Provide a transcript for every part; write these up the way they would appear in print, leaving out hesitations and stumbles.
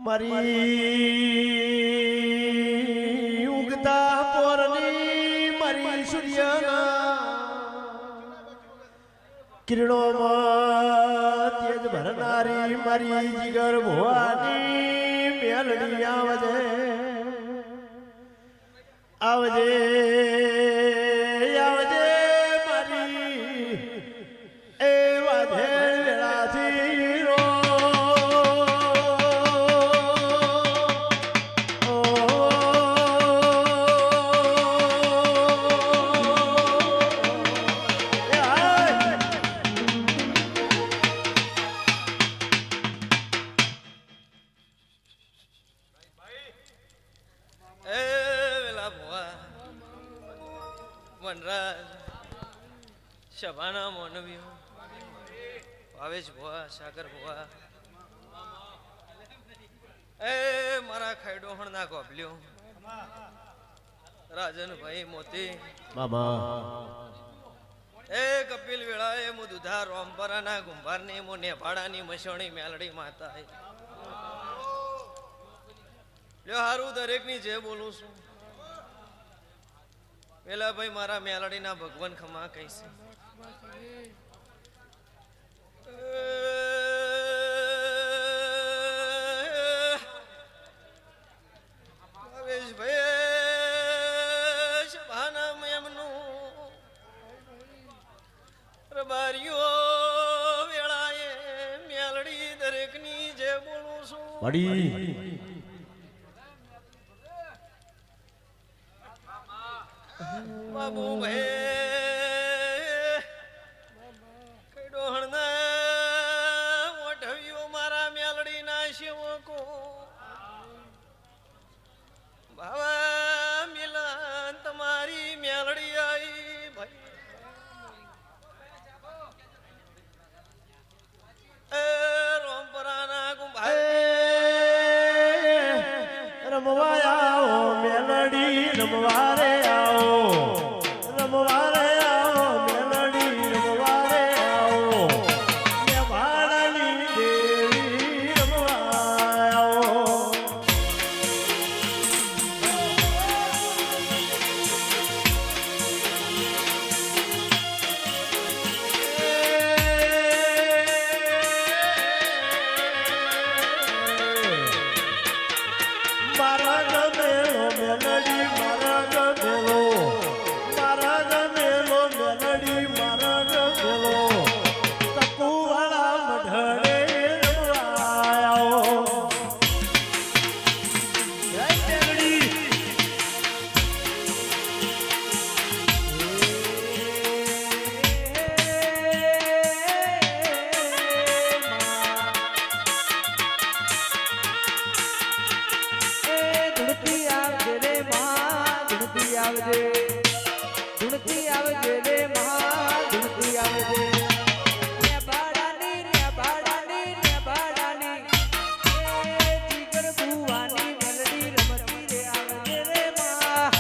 મારી ઉગતા પોરની મારી સૂર્યના કિરણોમાં તેજ ભરનારી મારી જીગર ભવાની મેલડી આવજે આવજે આવજે મારી એ વાધે વેળાથી રો શબાના મોનવીઓ ભાવેશ ભુવા સાગર ભુવા એ મારા ખાઈડો હણના ગોબલ્યો રાજનભાઈ મોતી બાબા એ કપિલ વેળાએ મુ દુધા રોમપરાના ગુંભારની મુ નેભાડાની મસોણી મેલડી માતા લ્યો હારું દરેકની જે બોલું છું પેલા ભાઈ મારા મેલડીના ભગવાન ખમા કહીશ ભાવેશભાઈ શભાના એમનું રબારીઓ વેળાએ મેલડી દરેકની જે બોલું છું બાબુ ભાઈ કઈડો હણના મોઢવ્યો મારા મેલડી ના સેવકો ભાવા મિલન તમારી મેલડી આવી ભાઈ એ રોમપરાના ગુંભાઈ રમવા આવો મેલડી રમવા રે આવો રમવા રે આવો મેલડી રમવા રે આવો નેભાડાની દેવી રમવા આવો મારા ગમેલો મેલડી મારા ગમેલો મારા ગમેલો મેલડી મારા ગમેલો તકુવાળા મઢડે રમવા આવો જય મેલડી ધૂણતી આવજે રે માં ધૂણતી આવજે ધૂણતી આવજે રે માં ધૂણતી આવજે ને બાડાની એ જીગર ભુવાની મેલડી રમતી રે આવજે રે માં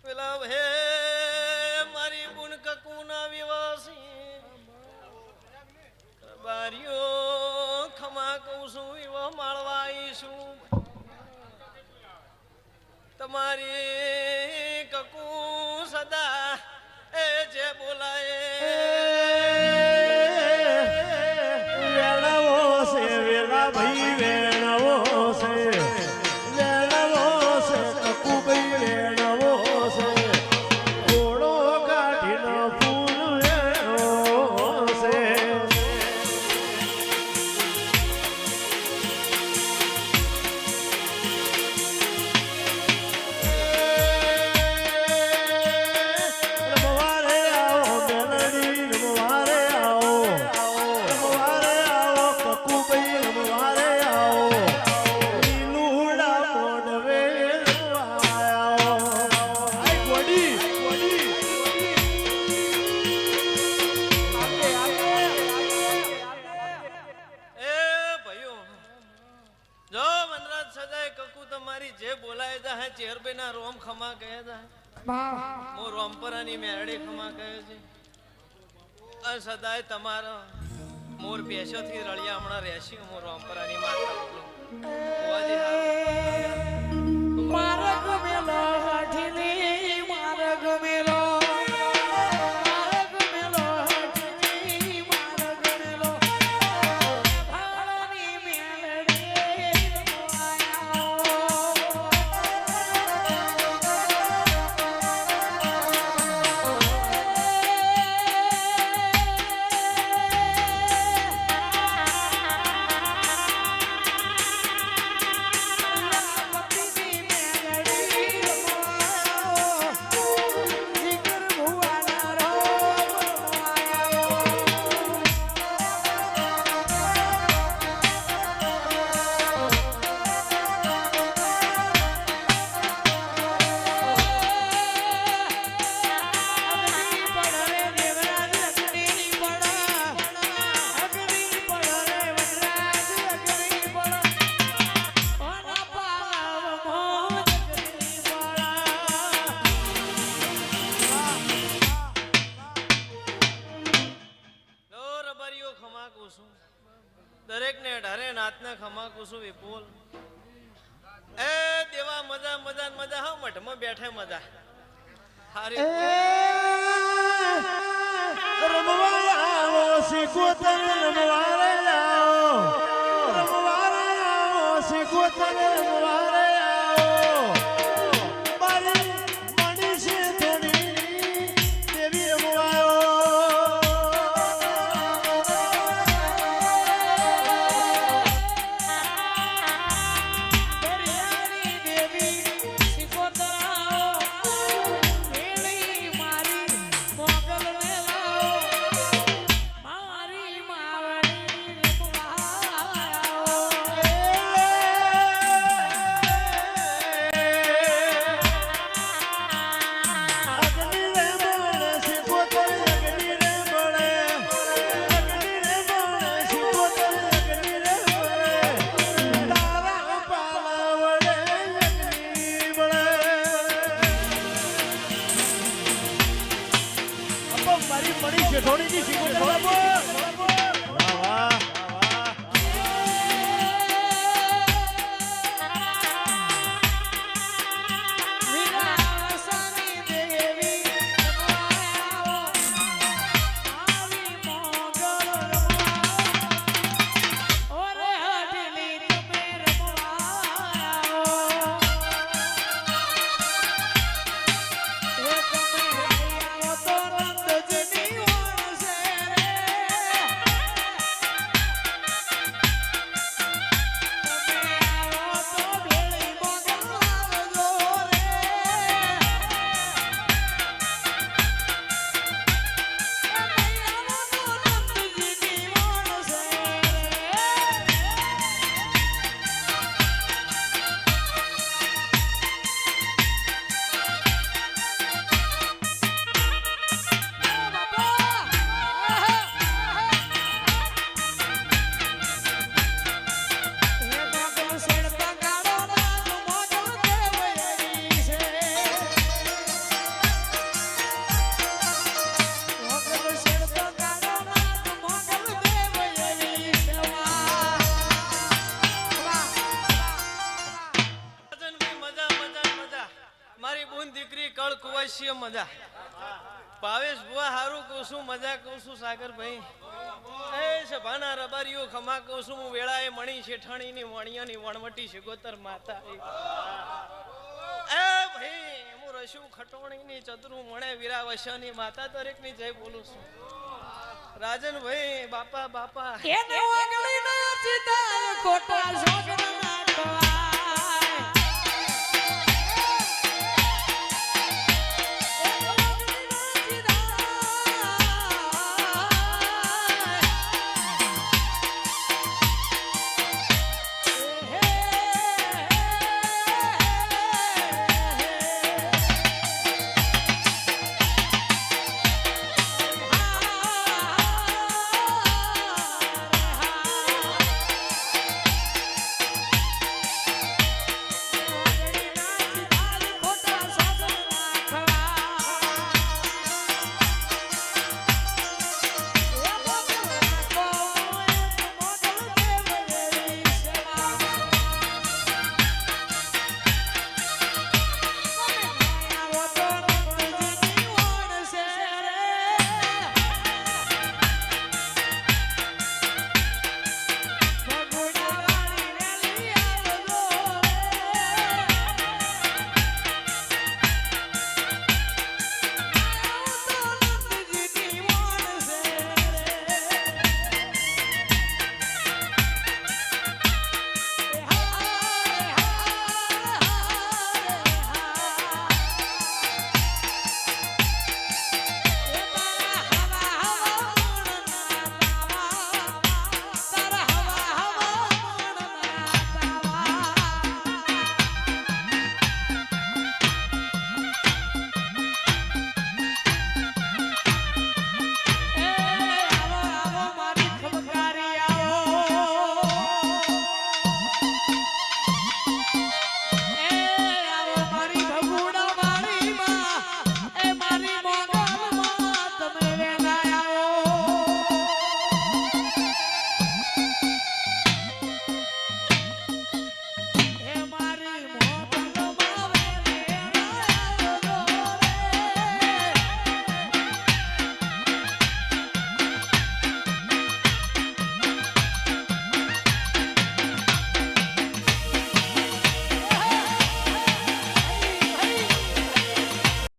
પેલા હે મારી બુન કકુના વિવાસી બારીઓ ખમા કહું છું એવો માળવા આવીશું તમારી કકુ સદા એ જે બોલાય વેળાવો છે વેળા ભાઈ વેળાવો છે વેળાવો છે કકુભાઈ વેળાવો છે હું રોમપરાની મેરડી ખમા કહે છે આ સદાય તમારો મોર પેશોથી રળિયા હમણાં રહેશે હું રોમપરાની માતા બોલું હોવાજી હારું. માર્ગ મેલો હઠીલી માર્ગ મેલો માર્ગ મેલો હઠીલી માર્ગ મેલો ભાળની મેલડી દરેક ને ઢારે નાતને ખમા કુસુ વિપુલ એ દેવા મજા મજા મજા હા મઠમાં બેઠે મજા હારી રમવા આવો સિકોતર રમવા આવો રમવા આવો સિકોતર રમવા આવો મારી મણી છે થોડી દેવી રમવા દરિયાની દેવી સિકોતરાઓ મેળી મારી મોગલ વેલાઓ મારી માવડી રમવાઓ અગ્નિ રે બળે સિકોતર અગ્નિ રે બળે અગ્નિ રે બળે સિકોતર અગ્નિ રે બળે તારા પાવડે અગ્નિ બળે અપો મારી પડી છે થોડી ની સિકોતર બાબો વાહ વાહ વિલાસની દેવી રમવાઓ મારી મોગલ રમવાઓ ઓરે હઠલી તમે રમવાઓ એ તમે આવો તો નંદજીની વણસે તમે આવો તો ભેળી મોગલ આવજો રે રાજનભાઈ મજા મજા મજા મારી બૂન દીકરી કળ કુવાશી મજા ભાવેશ બુઆ હારું કહું છું મજા કહું છું સાગરભાઈ એ સભાના રબારીઓ ખમા કહું છું હું વેળાએ મણી શેઠાણીની વણિયાની વણવટી શિગોતર માતા એ ભાઈ હું રસુ ખટોણીની ચતુરું મણે વીરાવશાની માતા દરેકની જય બોલું છું રાજનભાઈ બાપા બાપા એને વાગળી ના ચિતા ખોટા શોખ ના નાખવા